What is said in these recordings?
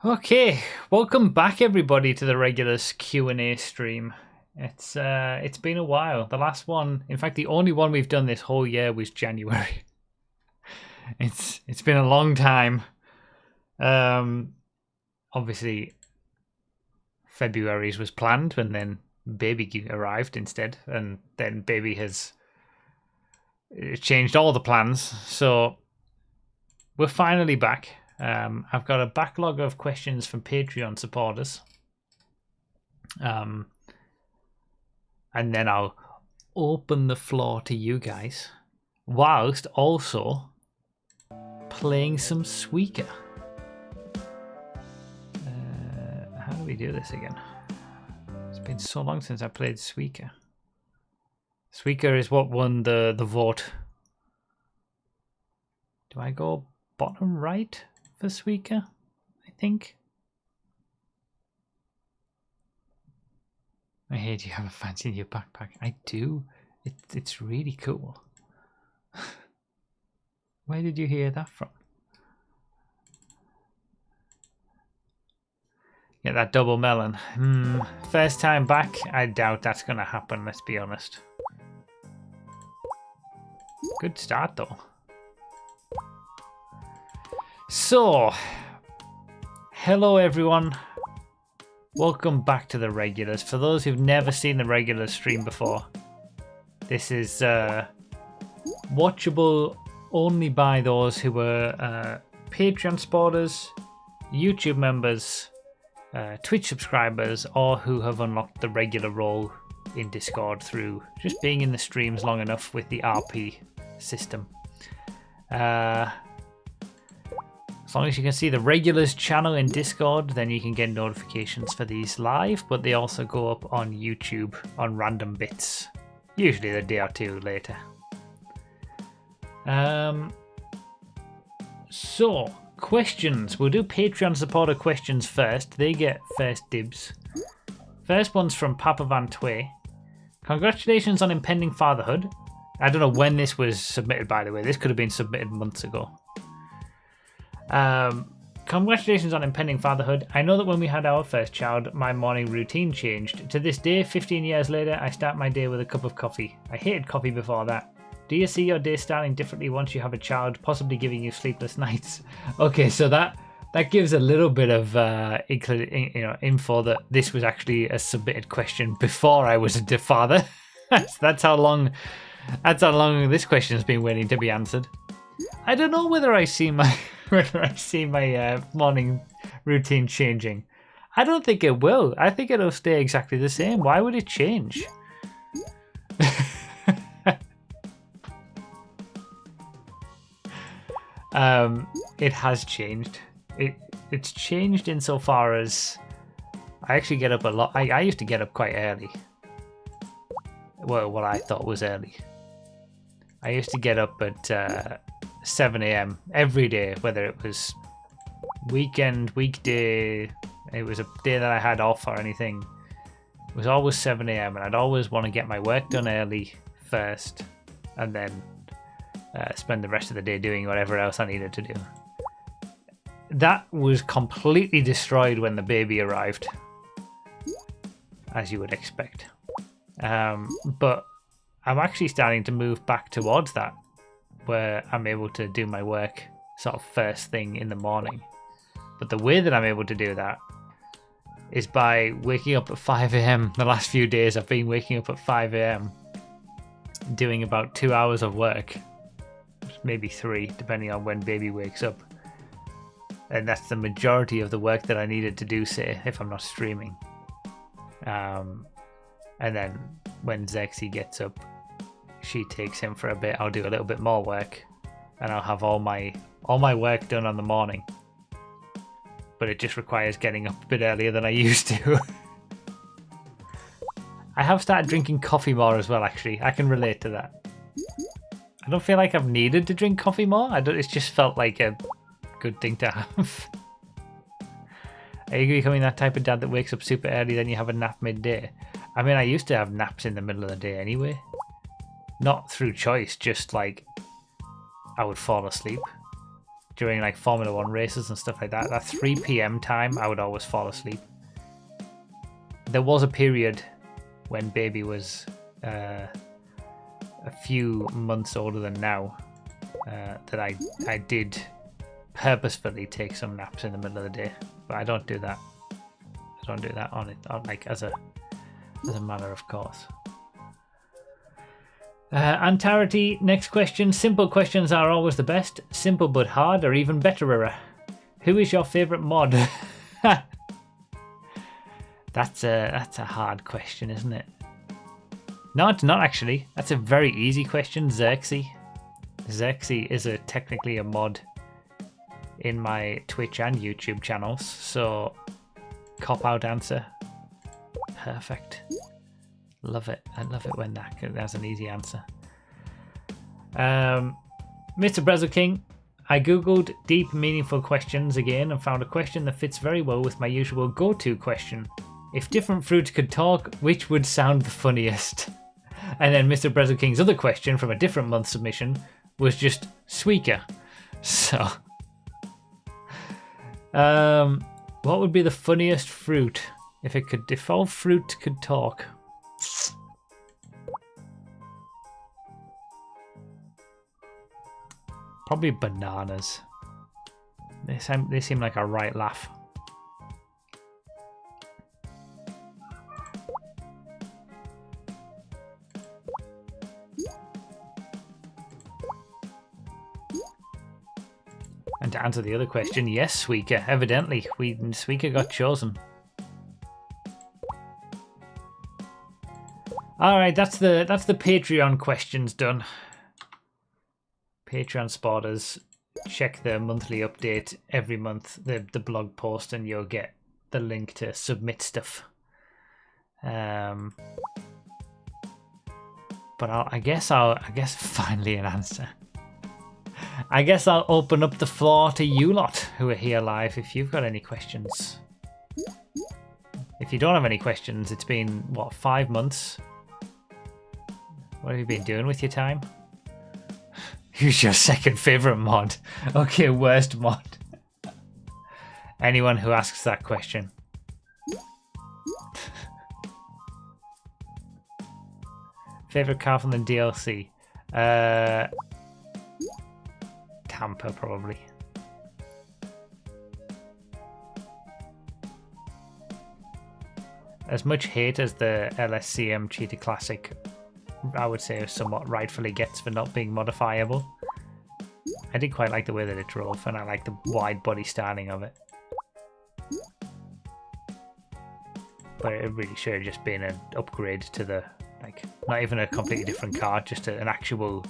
Okay, welcome back everybody to the Regulars Q&A stream. It's been a while. The last one, in fact the only one we've done this whole year was January. It's been a long time. Obviously February's was planned and then baby arrived instead, and then baby has changed all the plans. So we're finally back. I've got a backlog of questions from Patreon supporters. And then I'll open the floor to you guys, whilst also playing some Suika. How do we do this again? It's been so long since I played Suika. Suika is what won the vote. Do I go bottom right for Suika? I think. I heard you have a fancy new backpack. I do. It's really cool. Where did you hear that from? Get that double melon. First time back, I doubt that's going to happen, let's be honest. Good start though. So, hello everyone. Welcome back to the Regulars. For those who've never seen the Regulars stream before, this is watchable only by those who were Patreon supporters, YouTube members, Twitch subscribers, or who have unlocked the regular role in Discord through just being in the streams long enough with the RP system. As long as you can see the Regulars channel in Discord, then you can get notifications for these live, but they also go up on YouTube on random bits, usually a day or two later. So, questions. We'll do Patreon supporter questions first. They get first dibs. First one's from Papa Van Twee. Congratulations on impending fatherhood. I don't know when this was submitted, by the way. This could have been submitted months ago. Congratulations on impending fatherhood. I know that when we had our first child, my morning routine changed. To this day, 15 years later, I start my day with a cup of coffee. I hated coffee before that. Do you see your day starting differently once you have a child, possibly giving you sleepless nights? Okay, so that gives a little bit of info that this was actually a submitted question before I was a father. That's how long this question has been waiting to be answered. I don't know whether I see my morning routine changing. I don't think it will. I think it'll stay exactly the same. Why would it change? It has changed. It's changed insofar as I actually get up a lot. I used to get up quite early. Well, what I thought was early. I used to get up at 7 a.m. every day, whether it was weekend, weekday, it was a day that I had off or anything. It was always 7 a.m. and I'd always want to get my work done early first and then spend the rest of the day doing whatever else I needed to do. That was completely destroyed when the baby arrived, as you would expect. But I'm actually starting to move back towards that, where I'm able to do my work sort of first thing in the morning. But the way that I'm able to do that is by waking up at 5 a.m. The last few days I've been waking up at 5 a.m. doing about 2 hours of work, maybe 3, depending on when baby wakes up. And that's the majority of the work that I needed to do, say, if I'm not streaming. And then when Zexy gets up, she takes him for a bit. I'll do a little bit more work, and I'll have all my work done on the morning. But it just requires getting up a bit earlier than I used to. I have started drinking coffee more as well. Actually, I can relate to that. I don't feel like I've needed to drink coffee more. It's just felt like a good thing to have. Are you becoming that type of dad that wakes up super early, then you have a nap midday? I mean, I used to have naps in the middle of the day anyway. Not through choice, just like I would fall asleep. during like Formula 1 races and stuff like that, that 3 p.m. time, I would always fall asleep. There was a period when baby was a few months older than now that I did purposefully take some naps in the middle of the day, but I don't do that. I don't do that on like as a matter of course. Antarity, next question. Simple questions are always the best. Simple but hard or even betterer. Who is your favourite mod? That's a hard question, isn't it? No, it's not actually. That's a very easy question. Xerxes. Xerxes is technically a mod in my Twitch and YouTube channels, so cop-out answer. Perfect. Love it. I love it when that's an easy answer. Mr. Brezo King, I googled deep, meaningful questions again and found a question that fits very well with my usual go-to question. If different fruits could talk, which would sound the funniest? And then Mr. Brezo King's other question from a different month submission was just Suika. So, what would be the funniest fruit if all fruit could talk? Probably bananas. They seem like a right laugh. And to answer the other question, yes, Suika. Evidently, Suika got chosen. All right, that's the Patreon questions done. Patreon supporters, check the monthly update every month, the blog post, and you'll get the link to submit stuff. But I guess finally an answer. I guess I'll open up the floor to you lot who are here live if you've got any questions. If you don't have any questions, it's been, what, 5 months? What have you been doing with your time? Who's your second favourite mod? Okay, worst mod. Anyone who asks that question. Favourite car from the DLC? Tampa, probably. As much hate as the LSCM Cheetah Classic, I would say, somewhat rightfully gets for not being modifiable, I did quite like the way that it drove, and I like the wide body styling of it. But it really should have just been an upgrade to the, like, not even a completely different car, just an actual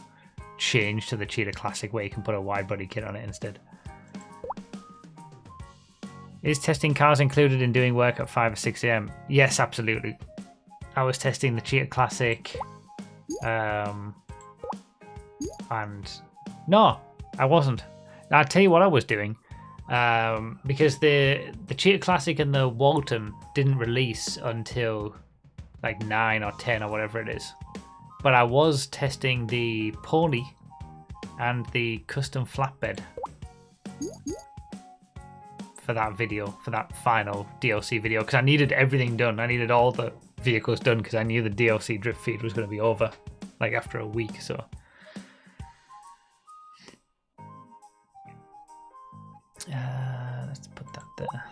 change to the Cheetah Classic where you can put a wide body kit on it instead. Is testing cars included in doing work at 5 or 6 a.m? Yes, absolutely. I was testing the Cheetah Classic, and no, I wasn't. I'll tell you what I was doing, because the Cheetah Classic and the Walton didn't release until like 9 or 10 or whatever it is. But I was testing the Pony and the custom flatbed for that video, for that final DLC video, because I needed everything done. I needed all the vehicles done because I knew the DLC drip feed was going to be over like after a week. So let's put that there.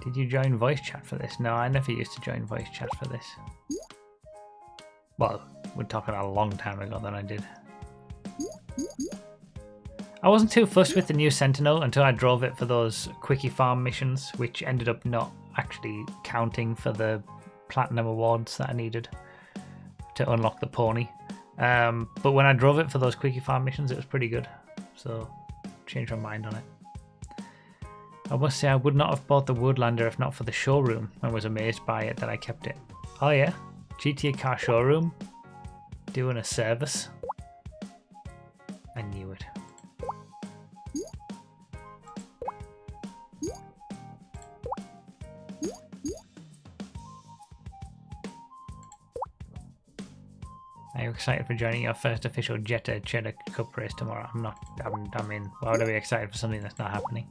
Did you join voice chat for this? No, I never used to join voice chat for this. Well, we're talking a long time ago than I did. I wasn't too fussed with the new Sentinel until I drove it for those quickie farm missions, which ended up not actually counting for the platinum awards that I needed to unlock the Pony. But when I drove it for those quickie farm missions, it was pretty good. So, changed my mind on it. I must say I would not have bought the Woodlander if not for the showroom, and was amazed by it that I kept it. Oh yeah? GTA car showroom? Doing a service? I knew it. excited for joining your first official Jetta Cheddar Cup race tomorrow? I'm not. I mean, why would I be excited for something that's not happening?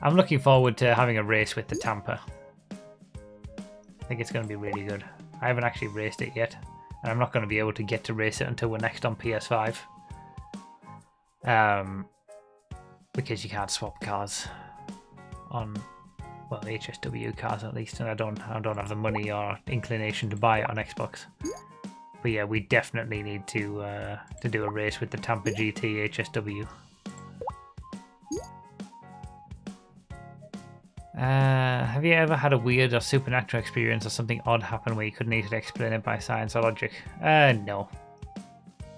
I'm looking forward to having a race with the Tampa. I think it's going to be really good. I haven't actually raced it yet, and I'm not going to be able to get to race it until we're next on PS5. Because you can't swap cars on, well, HSW cars at least, and I don't have the money or inclination to buy it on Xbox. But yeah, we definitely need to do a race with the Tampa GT HSW. Have you ever had a weird or supernatural experience or something odd happen where you couldn't easily explain it by science or logic? No.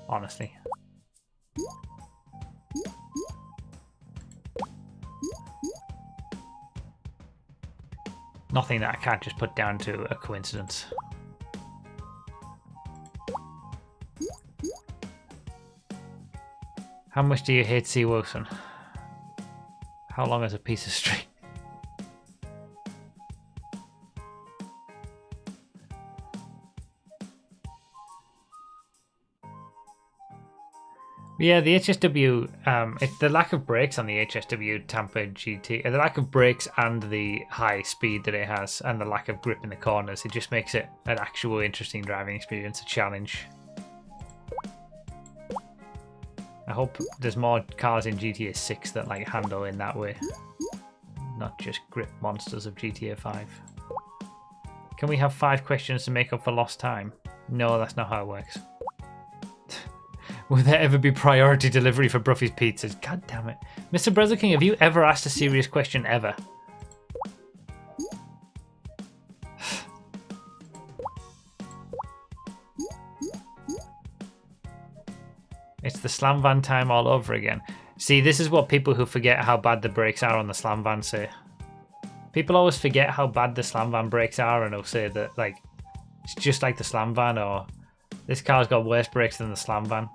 Honestly. Nothing that I can't just put down to a coincidence. How much do you hate C. Wilson? How long is a piece of string? Yeah, the HSW, it's the lack of brakes on the HSW Tampa GT, the lack of brakes and the high speed that it has, and the lack of grip in the corners, it just makes it an actual interesting driving experience, a challenge. I hope there's more cars in GTA 6 that like handle in that way, not just grip monsters of GTA 5. Can we have 5 questions to make up for lost time? No, that's not how it works. Will there ever be priority delivery for Broughy's pizzas? God damn it. Mr. Brother King, have you ever asked a serious question ever? It's the slam van time all over again. See, this is what people who forget how bad the brakes are on the slam van say. People always forget how bad the slam van brakes are, and they'll say that, like, it's just like the slam van, or this car's got worse brakes than the slam van.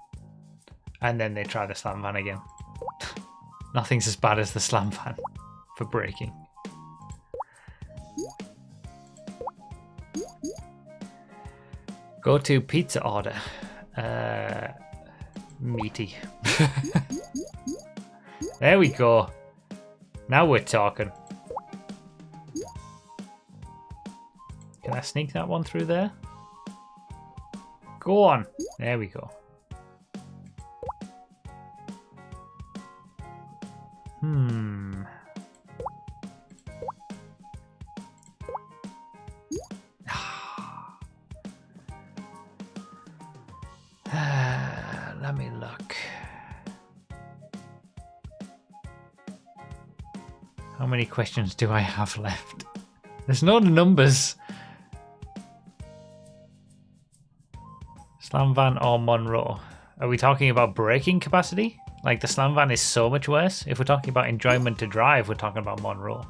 And then they try the slam van again. Nothing's as bad as the slam van for braking. Go to pizza order. Meaty. There we go. Now we're talking. Can I sneak that one through there? Go on. There we go. Let me look. How many questions do I have left? There's no numbers. Slam van or Monroe? Are we talking about braking capacity? Like, the slam van is so much worse. If we're talking about enjoyment to drive, we're talking about Monroe.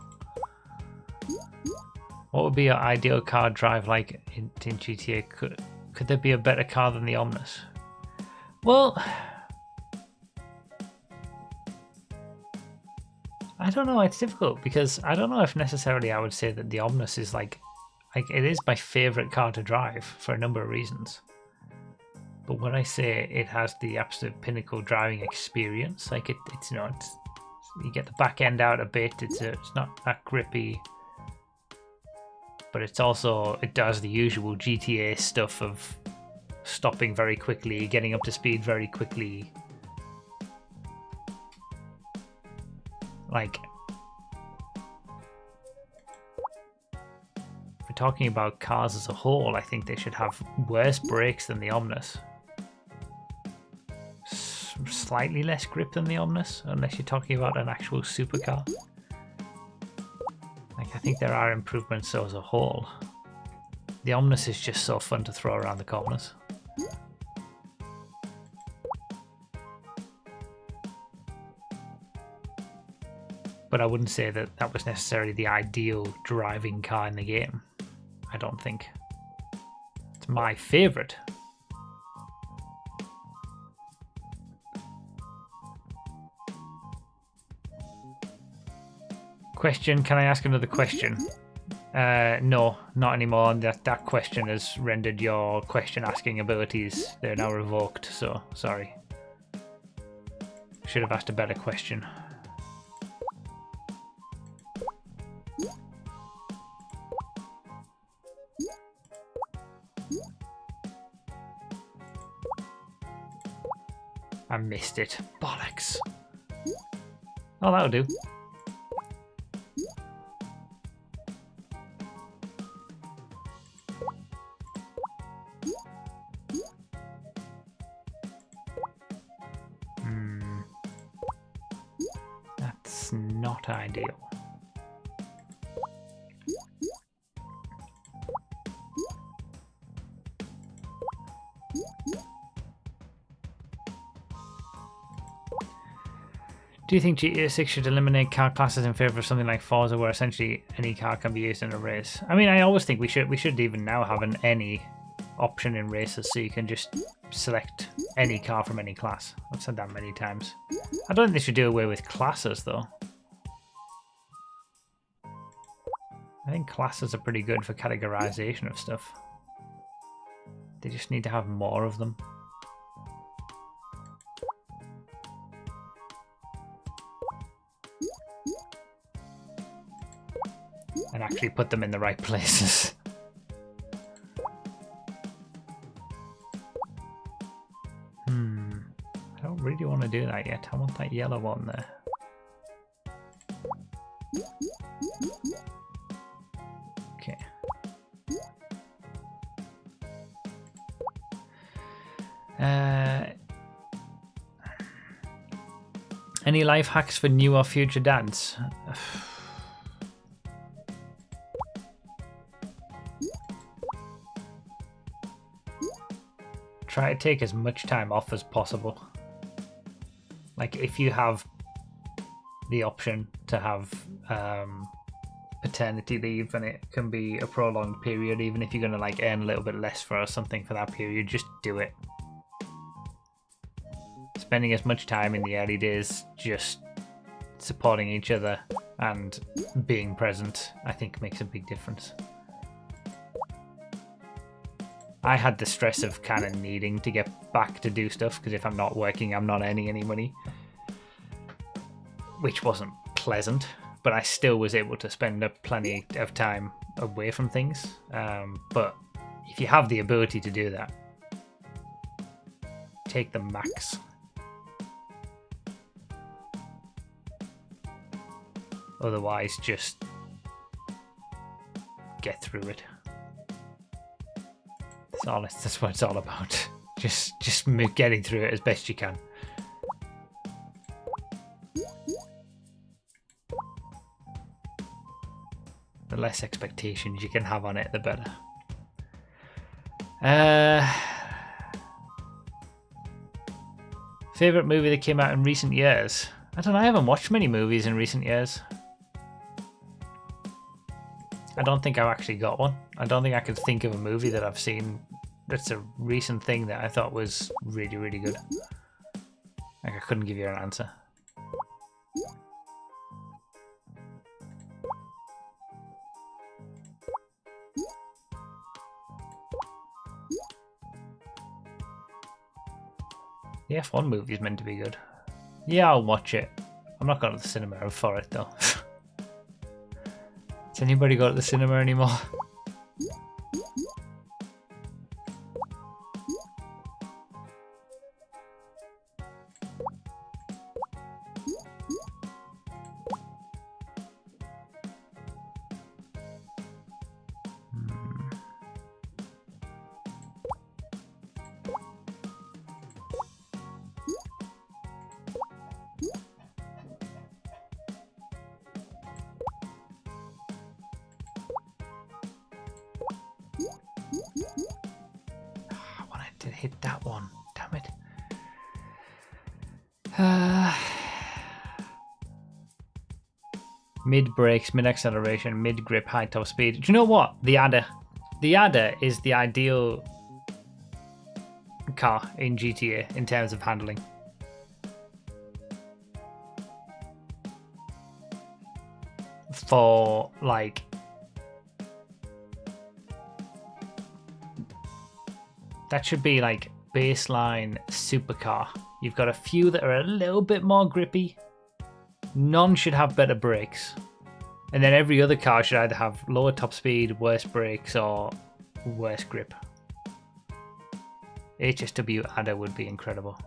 What would be your ideal car drive like in GTA? Could there be a better car than the Omnis? Well, I don't know. It's difficult because I don't know if necessarily I would say that the Omnis is like it is my favorite car to drive for a number of reasons. But when I say it has the absolute pinnacle driving experience, like it's you you get the back end out a bit. It's not that grippy, but it does the usual GTA stuff of stopping very quickly, getting up to speed very quickly. Like, if we're talking about cars as a whole, I think they should have worse brakes than the Omnis. Slightly less grip than the Omnis, unless you're talking about an actual supercar. Like, I think there are improvements as a whole. The Omnis is just so fun to throw around the corners. But I wouldn't say that that was necessarily the ideal driving car in the game. I don't think. It's my favourite. Question, can I ask another question? No, not anymore. That question has rendered your question asking abilities. They're now revoked, so sorry. Should have asked a better question. I missed it. Bollocks. Oh, that'll do. That's not ideal. Do you think GTA 6 should eliminate car classes in favor of something like Forza, where essentially any car can be used in a race? I mean, I always think we should even now have an any option in races, so you can just select any car from any class. I've said that many times. I don't think they should do away with classes, though. I think classes are pretty good for categorization of stuff. They just need to have more of them. And actually put them in the right places. I don't really want to do that yet. I want that yellow one there. Okay. Any life hacks for new or future dads? Try to take as much time off as possible. Like, if you have the option to have paternity leave and it can be a prolonged period, even if you're going to like earn a little bit less for something for that period, just do it. Spending as much time in the early days just supporting each other and being present, I think, makes a big difference. I had the stress of kind of needing to get back to do stuff, because if I'm not working, I'm not earning any money, which wasn't pleasant, but I still was able to spend plenty of time away from things. But if you have the ability to do that, take the max. Otherwise, just get through it. That's what it's all about. Just getting through it as best you can. The less expectations you can have on it, the better. Favorite movie that came out in recent years? I don't know. I haven't watched many movies in recent years. I don't think I've actually got one. I don't think I could think of a movie that I've seen that's a recent thing that I thought was really, really good. Like, I couldn't give you an answer. The F1 movie is meant to be good. Yeah, I'll watch it. I'm not going to the cinema for it, though. Does anybody go to the cinema anymore? Hit that one. Damn it. Mid brakes, mid acceleration, mid grip, high top speed. Do you know what? The Adder. The Adder is the ideal car in GTA in terms of handling. for like that should be like baseline supercar. You've got a few that are a little bit more grippy. None should have better brakes. And then every other car should either have lower top speed, worse brakes, or worse grip. HSW Adder would be incredible.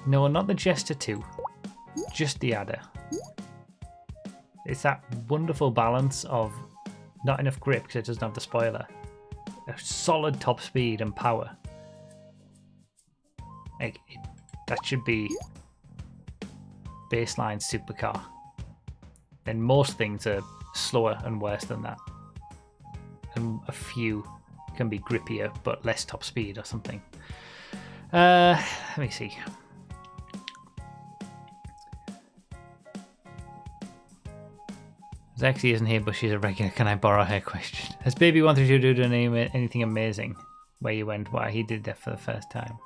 No, not the Jester 2. Just the Adder. It's that wonderful balance of not enough grip because it doesn't have the spoiler. A solid top speed and power. Like, that should be baseline supercar. Then most things are slower and worse than that. And a few can be grippier but less top speed or something. Let me see. Zexy isn't here, but she's a regular. Can I borrow her question? Has Baby wanted you to do anything amazing? Where you went? Why he did that for the first time?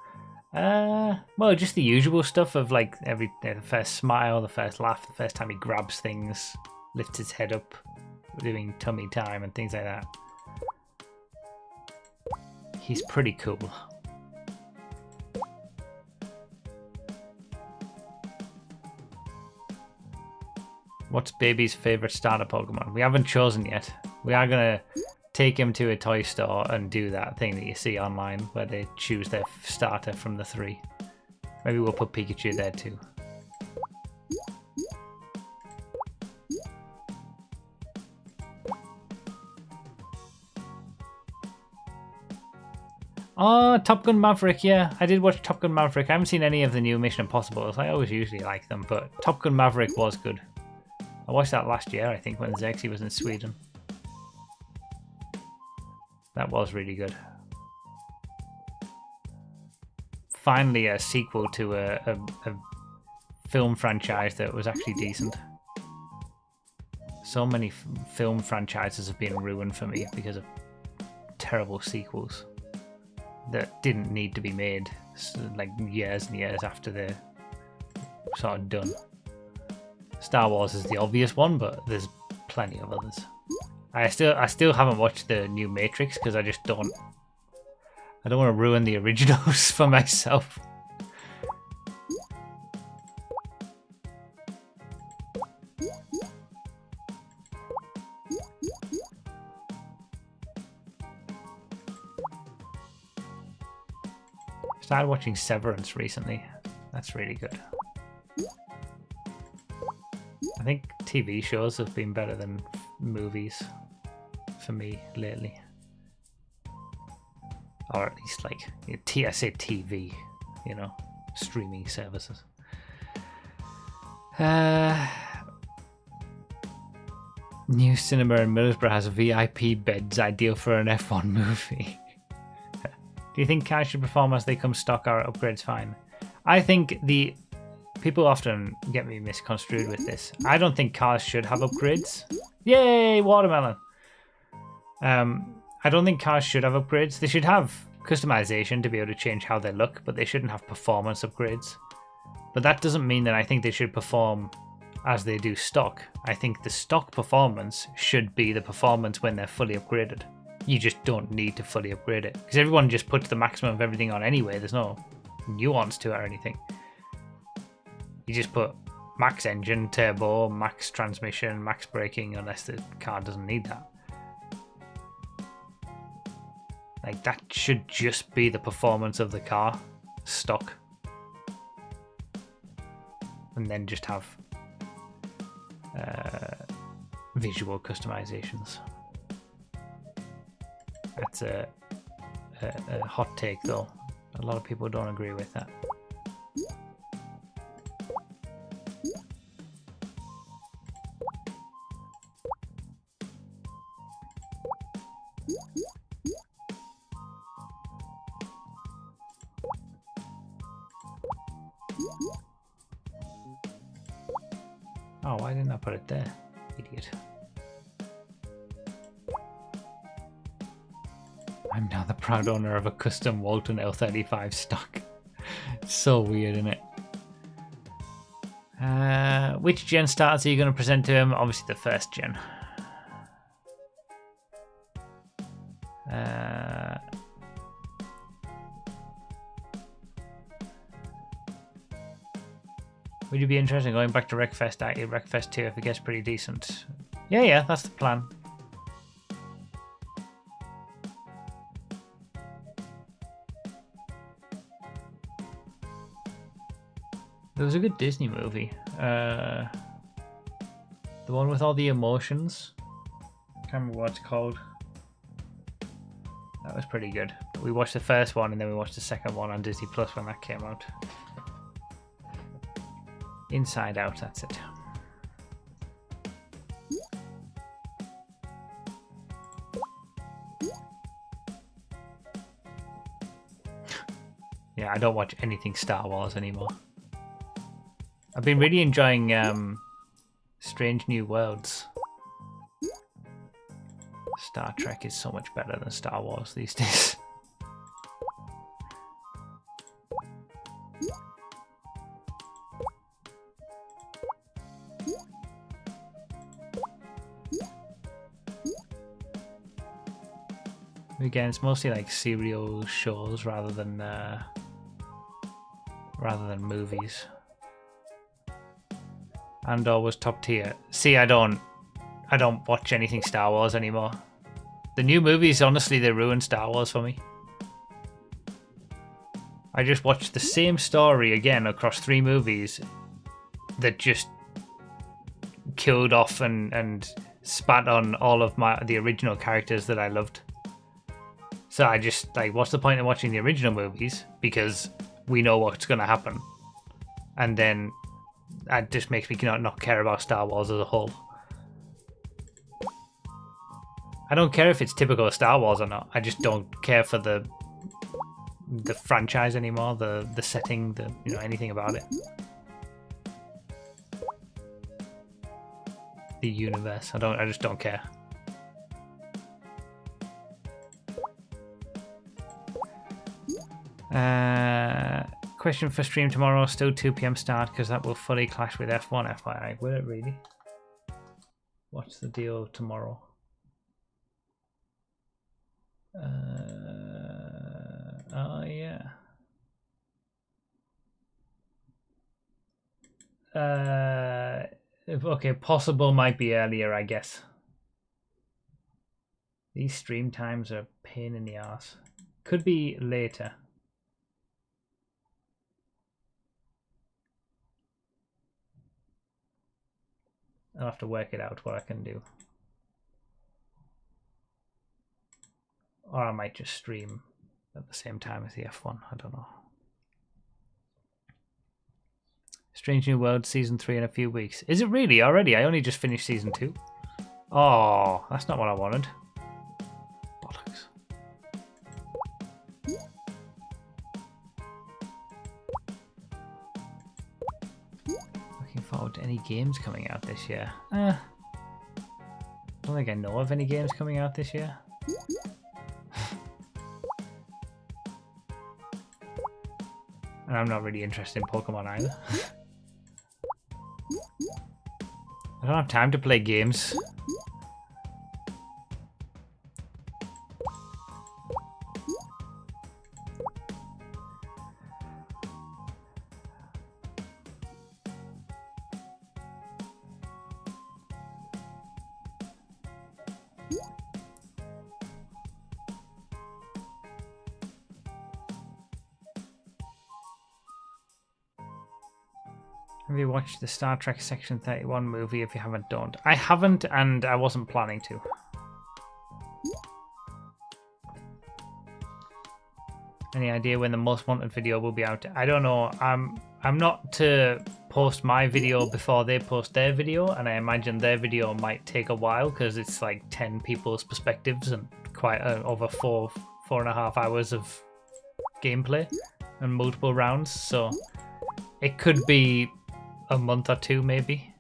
Well, just the usual stuff of like the first smile, the first laugh, the first time he grabs things, lifts his head up, doing tummy time and things like that. He's pretty cool. What's Baby's favourite starter Pokemon? We haven't chosen yet. We are going to take him to a toy store and do that thing that you see online where they choose their starter from the 3. Maybe we'll put Pikachu there too. Oh, Top Gun Maverick, yeah. I did watch Top Gun Maverick. I haven't seen any of the new Mission Impossibles. I always usually like them, but Top Gun Maverick was good. I watched that last year, I think, when Zexy was in Sweden. That was really good. Finally, a sequel to a film franchise that was actually decent. So many film franchises have been ruined for me because of terrible sequels that didn't need to be made, like years and years after they're sort of done. Star Wars is the obvious one, but there's plenty of others. I still haven't watched the new Matrix because I don't want to ruin the originals for myself. Started watching Severance recently. That's really good. I think TV shows have been better than movies for me lately. Or at least like, I say TV, you know, streaming services. New cinema in Middlesbrough has VIP beds ideal for an F1 movie. Do you think cars should perform as they come stock or are upgrades fine? I think people often get me misconstrued with this. I don't think cars should have upgrades. Yay, watermelon! I don't think cars should have upgrades. They should have customization to be able to change how they look, but they shouldn't have performance upgrades. But that doesn't mean that I think they should perform as they do stock. I think the stock performance should be the performance when they're fully upgraded. You just don't need to fully upgrade it, because everyone just puts the maximum of everything on anyway. There's no nuance to it or anything. You just put max engine, turbo, max transmission, max braking, unless the car doesn't need that. Like, that should just be the performance of the car, stock. And then just have visual customizations. That's a hot take, though. A lot of people don't agree with that. Oh, why didn't I put it there? Idiot. I'm now the proud owner of a custom Walton L35 stock. It's so weird, isn't it? Which gen starters are you going to present to him? Obviously the first gen. Would you be interested in going back to Wreckfest, Wreckfest 2 if it gets pretty decent? Yeah, that's the plan. There was a good Disney movie. The one with all the emotions. I can't remember what it's called. That was pretty good. We watched the first one and then we watched the second one on Disney Plus when that came out. Inside Out, that's it. Yeah, I don't watch anything Star Wars anymore. I've been really enjoying Strange New Worlds. Star Trek is so much better than Star Wars these days. Again, it's mostly like serial shows rather than movies. Andor was top tier. See, I don't watch anything Star Wars anymore. The new movies, honestly, they ruined Star Wars for me. I just watched the same story again across 3 movies that just killed off and spat on all of the original characters that I loved. So I just, like, what's the point of watching the original movies? Because we know what's going to happen. And then that just makes me not care about Star Wars as a whole. I don't care if it's typical of Star Wars or not. I just don't care for the franchise anymore, the setting, anything about it. The universe. I just don't care. Question for stream tomorrow, still 2 PM start because that will fully clash with F1 FYI. Will it really? What's the deal tomorrow? Oh yeah. Okay, possible might be earlier, I guess. These stream times are a pain in the ass. Could be later. I'll have to work it out what I can do. Or I might just stream at the same time as the F1. I don't know. Strange New World Season 3 in a few weeks. Is it really already? I only just finished Season 2. Oh, that's not what I wanted. Bollocks. Looking forward to any games coming out this year. I don't think I know of any games coming out this year. And I'm not really interested in Pokemon either. I don't have time to play games. Have you watched the Star Trek Section 31 movie? If you haven't, don't. I haven't, and I wasn't planning to. Any idea when the Most Wanted video will be out? I don't know. I'm not to post my video before they post their video, and I imagine their video might take a while because it's like 10 people's perspectives and quite over 4.5 hours of gameplay and multiple rounds. So it could be a month or 2 maybe,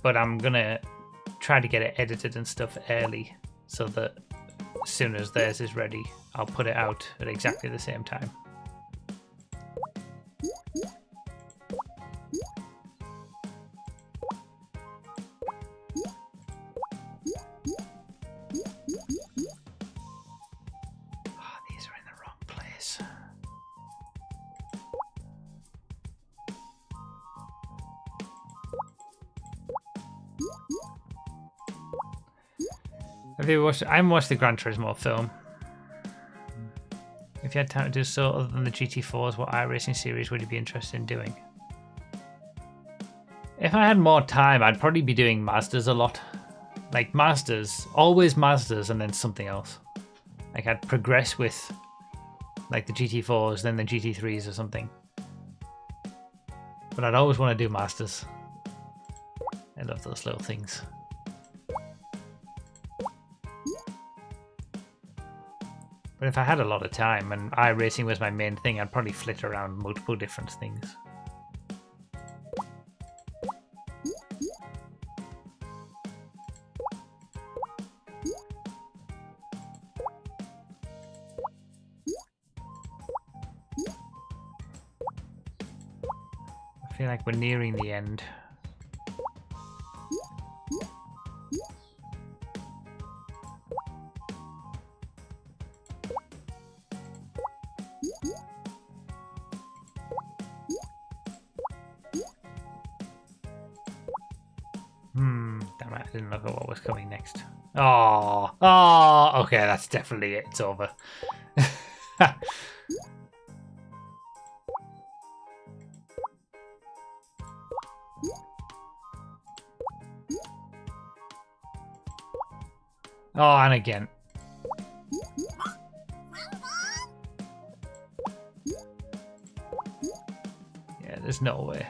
but I'm gonna try to get it edited and stuff early so that as soon as theirs is ready I'll put it out at exactly the same time. Have you watched? I haven't watched the Gran Turismo film. If you had time to do so other than the GT4s, what iRacing series would you be interested in doing? If I had more time, I'd probably be doing Mazdas a lot. Like Mazdas, always Mazdas and then something else. Like I'd progress with like the GT4s, then the GT3s or something. But I'd always want to do Mazdas. I love those little things. But if I had a lot of time and iRacing was my main thing, I'd probably flit around multiple different things. I feel like we're nearing the end. Damn it, I didn't look at what was coming next. Oh, okay, that's definitely it. It's over. Oh, and again. Yeah, there's no way.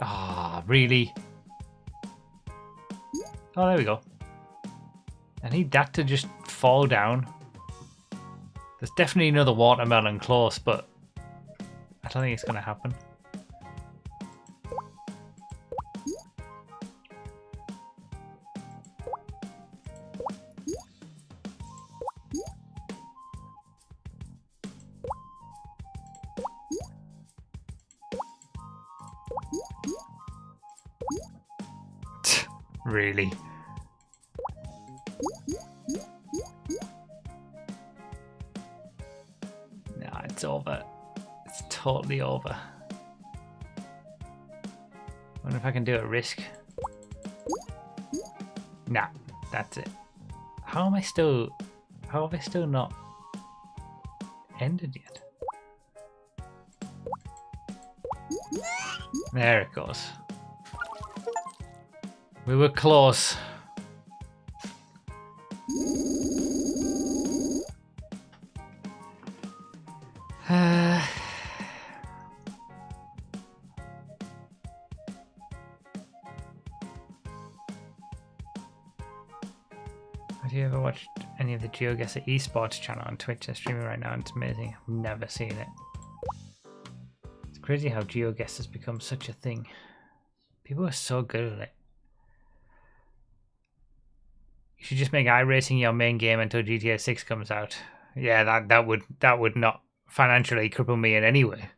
Ah, really? Oh, there we go. I need that to just fall down. There's definitely another watermelon close, but I don't think it's going to happen. Really? Nah, it's over. It's totally over. Wonder if I can do a risk. Nah, that's it. How have I still not ended yet? There it goes. We were close. Have you ever watched any of the GeoGuessr esports channel on Twitch? They're streaming right now and it's amazing. I've never seen it. It's crazy how GeoGuessr has become such a thing. People are so good at it. You should just make iRacing your main game until GTA 6 comes out. Yeah, that would not financially cripple me in any way.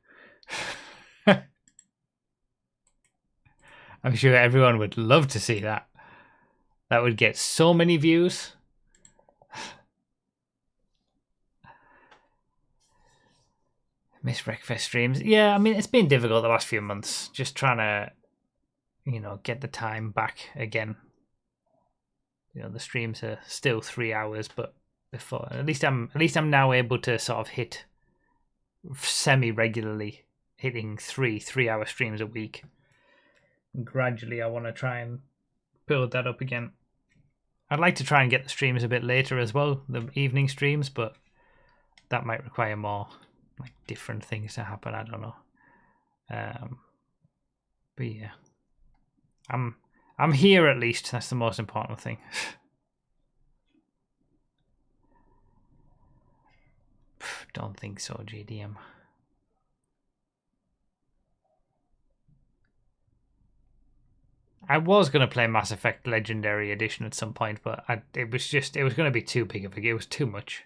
I'm sure everyone would love to see that. That would get so many views. Miss Breakfast streams. Yeah, I mean, it's been difficult the last few months. Just trying to, get the time back again. The streams are still 3 hours, but before at least I'm now able to sort of hit semi-regularly, hitting 3-hour streams a week. And gradually, I want to try and build that up again. I'd like to try and get the streams a bit later as well, the evening streams, but that might require more like different things to happen. I don't know. But yeah, I'm here at least. That's the most important thing. Don't think so, JDM. I was going to play Mass Effect Legendary Edition at some point, but it was going to be too big of a game. It was too much.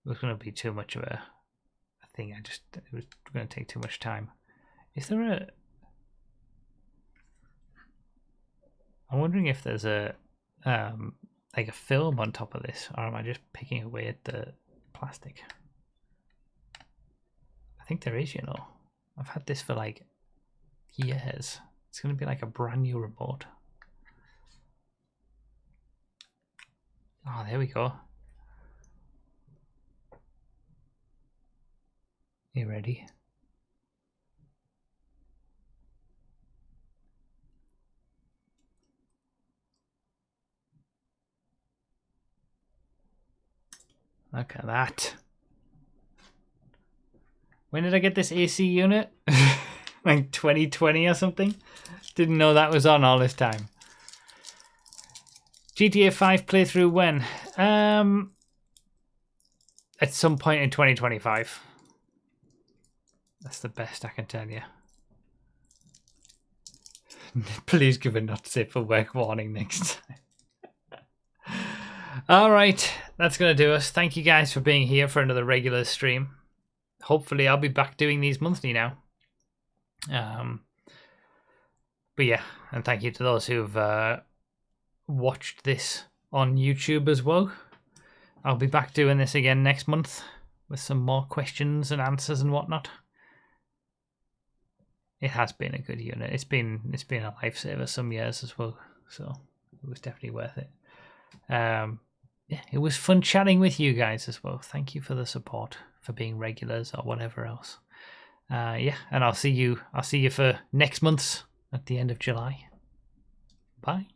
It was going to be too much of a thing. It was going to take too much time. Is there I'm wondering if there's a like a film on top of this, or am I just picking away at the plastic. I think there is, you know. I've had this for like years. It's going to be like a brand new remote. Oh, there we go. You ready? Look at that. When did I get this AC unit? Like 2020 or something? Didn't know that was on all this time. GTA 5 playthrough when? At some point in 2025. That's the best I can tell you. Please give a not safe for work warning next time. Alright, that's going to do us. Thank you guys for being here for another regular stream. Hopefully I'll be back doing these monthly now. But yeah, and thank you to those who've watched this on YouTube as well. I'll be back doing this again next month with some more questions and answers and whatnot. It has been a good unit. It's been a lifesaver some years as well, so it was definitely worth it. Yeah, it was fun chatting with you guys as well. Thank you for the support, for being regulars or whatever else. Yeah, and I'll see you for next month's at the end of July. Bye.